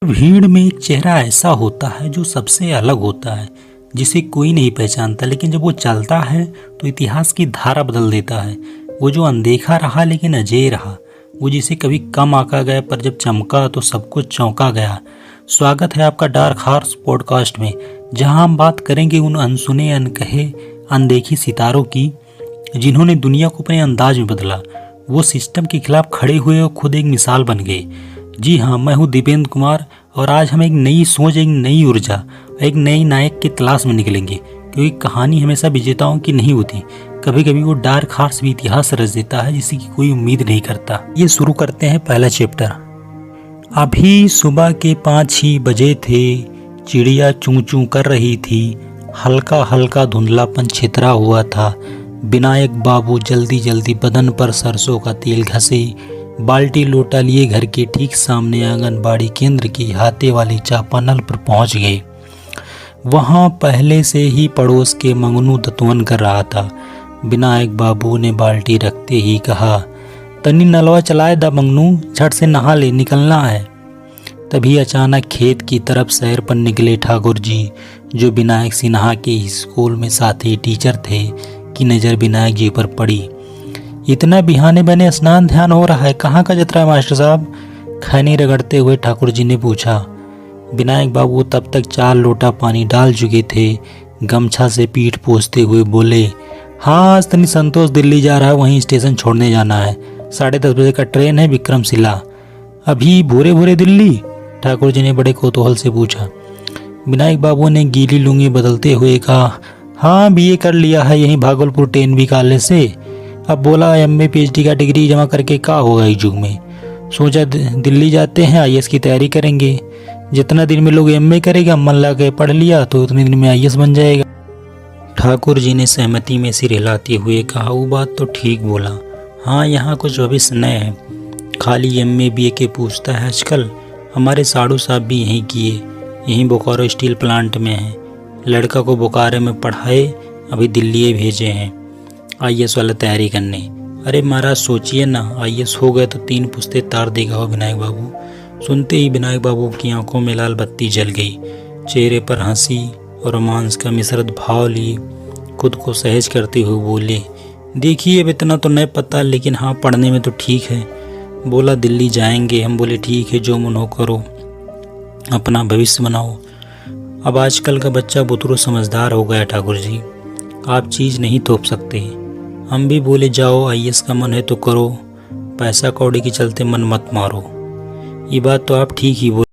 भीड़ में एक चेहरा ऐसा होता है जो सबसे अलग होता है, जिसे कोई नहीं पहचानता, लेकिन जब वो चलता है तो इतिहास की धारा बदल देता है। वो जो अनदेखा रहा लेकिन अजेय रहा, वो जिसे कभी कम आंका गया पर जब चमका तो सब कुछ चौंका गया। स्वागत है आपका डार्क हॉर्स पॉडकास्ट में, जहां हम बात करेंगे उन अनसुने, अनकहे, अनदेखी सितारों की जिन्होंने दुनिया को अपने अंदाज में बदला। वो सिस्टम के खिलाफ खड़े हुए और खुद एक मिसाल बन गए। जी हाँ, मैं हूँ दीपेंद्र कुमार और आज हम एक नई सोच, एक नई ऊर्जा, एक नई नायक की तलाश में निकलेंगे, क्योंकि कहानी हमेशा विजेताओं की नहीं होती। कभी कभी वो डार्क हॉर्स भी इतिहास रच देता है जिसकी कोई उम्मीद नहीं करता। ये शुरू करते हैं पहला चैप्टर। अभी सुबह के 5 ही बजे थे। चिड़िया चूं चूं कर रही थी। हल्का हल्का धुंधलापन छितरा हुआ था। विनायक बाबू जल्दी जल्दी बदन पर सरसों का तेल घसे बाल्टी लोटा लिए घर के ठीक सामने आंगनबाड़ी केंद्र की हाथे वाली चापानल पर पहुंच गए। वहां पहले से ही पड़ोस के मंगनू दतवन कर रहा था। विनायक बाबू ने बाल्टी रखते ही कहा, तनी नलवा चलाए दा मंगनू, झट से नहा ले, निकलना है। तभी अचानक खेत की तरफ सैर पर निकले ठाकुर जी, जो विनायक सिन्हा के स्कूल में साथी टीचर थे, की नज़र विनायक जी पर पड़ी। इतना बिहाने बने स्नान ध्यान हो रहा है, कहाँ का जतरा है मास्टर साहब? खैनी रगड़ते हुए ठाकुर जी ने पूछा। विनायक बाबू तब तक 4 लोटा पानी डाल चुके थे। गमछा से पीठ पोंछते हुए बोले, हाँ आज तनी संतोष दिल्ली जा रहा है, वहीं स्टेशन छोड़ने जाना है। 10:30 बजे का ट्रेन है विक्रमशिला। अभी भूरे भूरे दिल्ली? ठाकुर जी ने बड़े कौतूहल से पूछा। विनायक बाबू ने गीली लुंगी बदलते हुए कहा, हाँ बीए कर लिया है यहीं भागलपुर टेनबी कॉलेज से। अब बोला एमए पीएचडी का डिग्री जमा करके क्या होगा इस युग में। सोचा दिल्ली जाते हैं, आईएएस की तैयारी करेंगे। जितना दिन में लोग एमए करेगा, मन लगा के पढ़ लिया तो उतने दिन में आईएएस बन जाएगा। ठाकुर जी ने सहमति में सिर हिलाते हुए कहा, वो बात तो ठीक बोला। हाँ यहाँ कुछ भविष्य न है, खाली एमए बीए के पूछता है आजकल। हमारे साड़ू साहब भी यहीं किए, यहीं बोकारो स्टील प्लांट में हैं। लड़का को बोकारो में पढ़ाए, अभी दिल्ली भेजे हैं आईएएस वाला तैयारी करने। अरे महाराज सोचिए ना, आईएएस हो गए तो 3 पुश्ते तार देगा हो विनायक बाबू। सुनते ही विनायक बाबू की आंखों में लाल बत्ती जल गई। चेहरे पर हंसी और रोमांस का मिश्रित भाव लिए खुद को सहज करते हुए बोले, देखिए अब इतना तो नहीं पता, लेकिन हाँ पढ़ने में तो ठीक है। बोला दिल्ली जाएंगे। हम बोले ठीक है, जो मन हो करो, अपना भविष्य बनाओ। अब आजकल का बच्चा बुतरू समझदार हो गया ठाकुर जी, आप चीज़ नहीं थोप सकते। हम भी बोले जाओ, आईएएस का मन है तो करो, पैसा कौड़ी के चलते मन मत मारो। ये बात तो आप ठीक ही बोले।